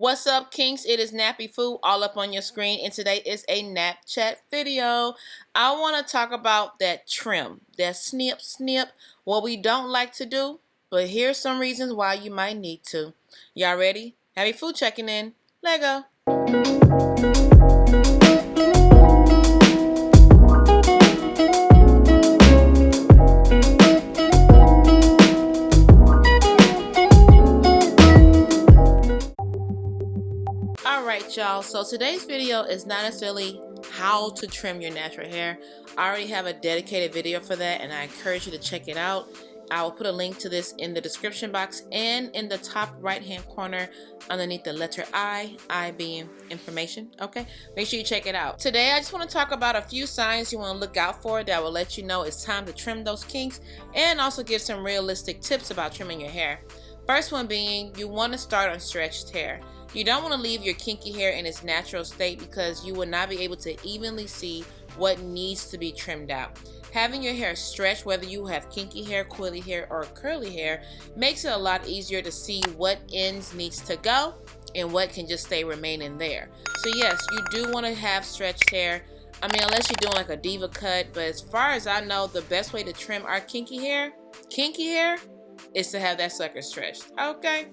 What's up, Kinks? It is NappyFu all up on your screen, and today is a NapChat video. I want to talk about that trim, that snip, what we don't like to do, but here's some reasons why you might need to. Y'all ready? NappyFu checking in. Let go. Alright y'all, so today's video is not necessarily how to trim your natural hair. I already have a dedicated video for that and I encourage you to check it out. I will put a link to this in the description box and in the top right hand corner underneath the letter I being information. Okay, make sure you check it out. Today I just want to talk about a few signs you want to look out for that will let you know it's time to trim those kinks, and also give some realistic tips about trimming your hair. First one being, you want to start on stretched hair. You don't want to leave your kinky hair in its natural state because you will not be able to evenly see what needs to be trimmed out. Having your hair stretched, whether you have kinky hair, coily hair, or curly hair, makes it a lot easier to see what ends needs to go and what can just stay remaining there. So yes, you do want to have stretched hair. I mean, unless you're doing like a diva cut, but as far as I know, the best way to trim our kinky hair, is to have that sucker stretched. Okay.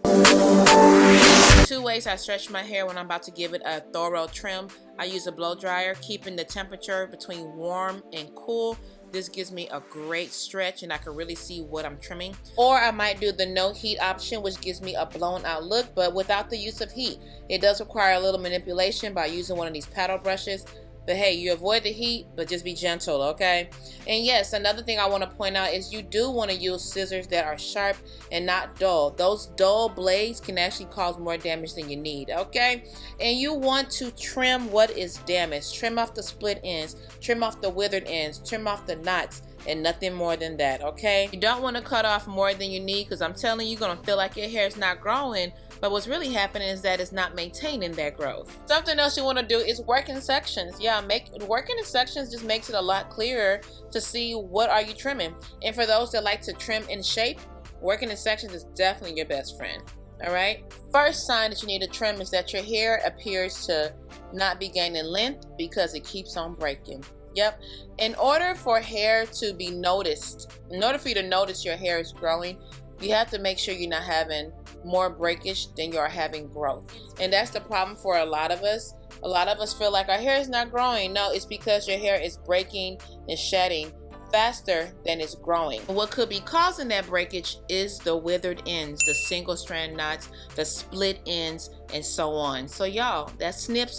Two ways I stretch my hair when I'm about to give it a thorough trim. I use a blow dryer, keeping the temperature between warm and cool. This gives me a great stretch and I can really see what I'm trimming. Or I might do the no heat option, which gives me a blown out look, but without the use of heat. It does require a little manipulation by using one of these paddle brushes. But hey, you avoid the heat, but just be gentle, okay? And yes, another thing I want to point out is you do want to use scissors that are sharp and not dull. Those dull blades can actually cause more damage than you need, okay? And you want to trim what is damaged. Trim off the split ends, trim off the withered ends, trim off the knots, and nothing more than that, okay? You don't want to cut off more than you need, because I'm telling you, you're going to feel like your hair is not growing, but what's really happening is that it's not maintaining that growth. Something else you want to do is work in sections. Yeah, working in sections just makes it a lot clearer to see what are you trimming. And for those that like to trim in shape, working in sections is definitely your best friend. All right. First sign that you need to trim is that your hair appears to not be gaining length because it keeps on breaking. Yep. In order for hair to be noticed, in order for you to notice your hair is growing, you have to make sure you're not having more breakage than you are having growth. And that's the problem for a lot of us. A lot of us feel like our hair is not growing. No, it's because your hair is breaking and shedding faster than it's growing. What could be causing that breakage is the withered ends, the single strand knots, the split ends, and so on. So y'all, that snip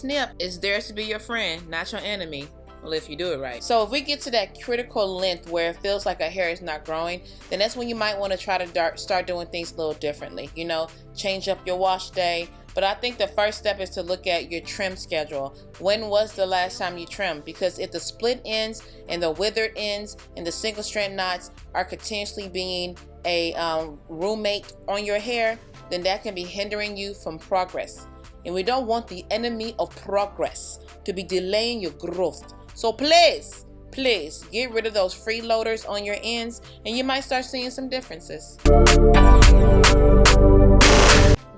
is there to be your friend, not your enemy. Well, if you do it right. So if we get to that critical length where it feels like our hair is not growing, then that's when you might want to try to start doing things a little differently. You know, change up your wash day. But I think the first step is to look at your trim schedule. When was the last time you trimmed? Because if the split ends and the withered ends and the single strand knots are continuously being a roommate on your hair, then that can be hindering you from progress. And we don't want the enemy of progress to be delaying your growth. So please get rid of those freeloaders on your ends and you might start seeing some differences.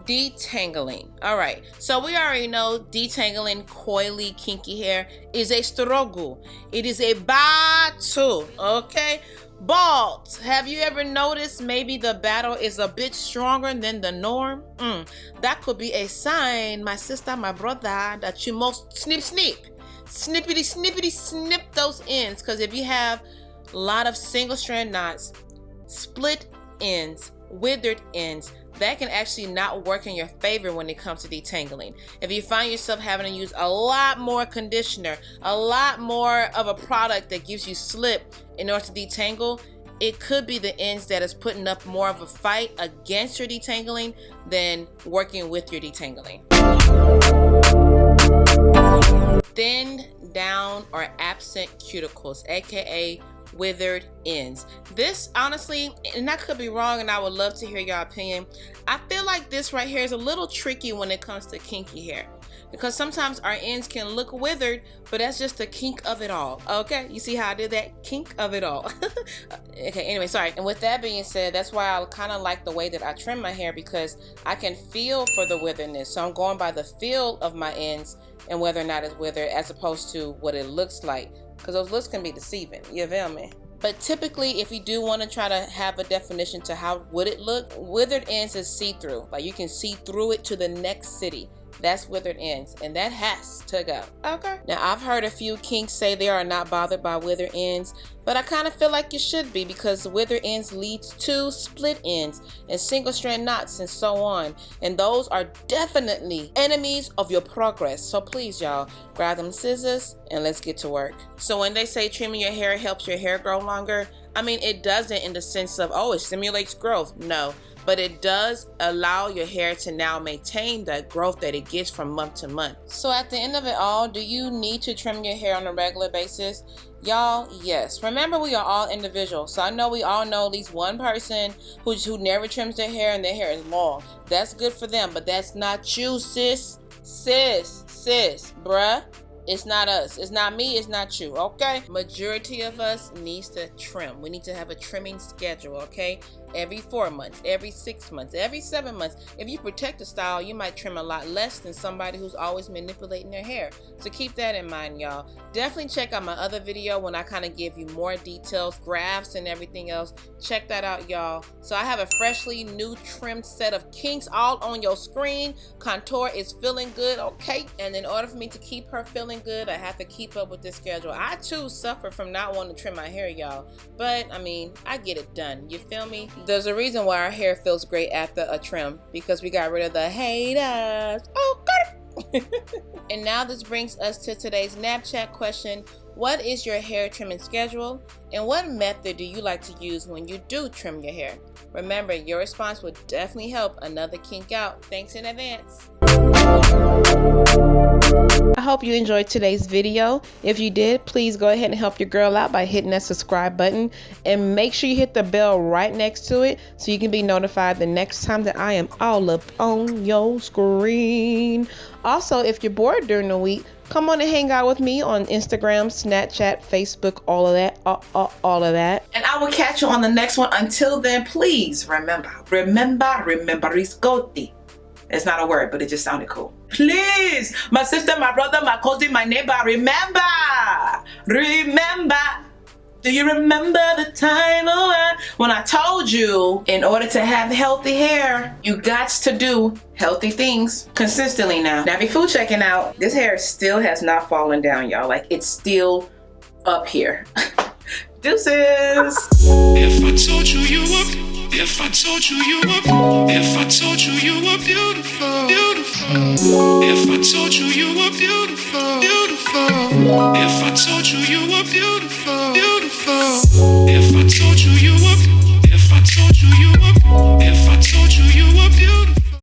Detangling. All right, so we already know detangling coily kinky hair is a struggle. It is a battle, okay? Bald, have you ever noticed maybe the battle is a bit stronger than the norm? That could be a sign, my sister, my brother, that you must snippity snip those ends. Because if you have a lot of single strand knots, split ends, withered ends, that can actually not work in your favor when it comes to detangling. If you find yourself having to use a lot more conditioner, a lot more of a product that gives you slip in order to detangle, it could be the ends that is putting up more of a fight against your detangling than working with your detangling. Thinned down or absent cuticles, aka withered ends. This honestly, and I could be wrong, and I would love to hear your opinion, I feel like this right here is a little tricky when it comes to kinky hair, because sometimes our ends can look withered, but that's just the kink of it all. Okay, you see how I did that? Kink of it all. Okay, anyway, sorry. And with that being said, that's why I kind of like the way that I trim my hair, because I can feel for the witheredness. So I'm going by the feel of my ends and whether or not it's withered, as opposed to what it looks like, because those looks can be deceiving. You feel me? But typically, if you do want to try to have a definition to how would it look, withered ends is see-through. Like you can see through it to the next city. That's withered ends, and that has to go. Okay. Now, I've heard a few kinks say they are not bothered by withered ends, but I kind of feel like you should be, because withered ends leads to split ends and single strand knots and so on. And those are definitely enemies of your progress. So please, y'all, grab them scissors and let's get to work. So when they say trimming your hair helps your hair grow longer, I mean, it doesn't in the sense of, oh, it stimulates growth. No. But it does allow your hair to now maintain the growth that it gets from month to month. So at the end of it all, do you need to trim your hair on a regular basis? Y'all, yes. Remember, we are all individuals. So I know we all know at least one person who never trims their hair and their hair is long. That's good for them, but that's not you, sis. Sis, bruh. It's not us. It's not me. It's not you. Okay? Majority of us needs to trim. We need to have a trimming schedule. Okay? Every 4 months, every 6 months, every 7 months. If you protect the style, you might trim a lot less than somebody who's always manipulating their hair. So keep that in mind, y'all. Definitely check out my other video when I kind of give you more details, graphs, and everything else. Check that out, y'all. So I have a freshly new trimmed set of kinks all on your screen. Contour is feeling good, okay? And in order for me to keep her feeling good, I have to keep up with this schedule. I too suffer from not wanting to trim my hair, y'all. But I mean, I get it done. You feel me? There's a reason why our hair feels great after a trim, because we got rid of the haters. Oh, got it. And now this brings us to today's NapChat question. What is your hair trimming schedule? And what method do you like to use when you do trim your hair? Remember, your response would definitely help another kink out. Thanks in advance. I hope you enjoyed today's video. If you did, please go ahead and help your girl out by hitting that subscribe button, and make sure you hit the bell right next to it so you can be notified the next time that I am all up on your screen. Also, if you're bored during the week, come on and hang out with me on Instagram, Snapchat, Facebook, all of that. And I will catch you on the next one. Until then, please remember, riscotti. It's not a word, but it just sounded cool. Please, my sister, my brother, my cousin, my neighbor, remember. Do you remember the time when I told you, in order to have healthy hair, you got to do healthy things consistently now? NappyFu checking out. This hair still has not fallen down, y'all. Like, it's still up here. Deuces. If I told you you were, if I told you you were, if I told you you were beautiful, beautiful. If I told you you were beautiful, beautiful. If I told you you were beautiful, beautiful. If I told you you were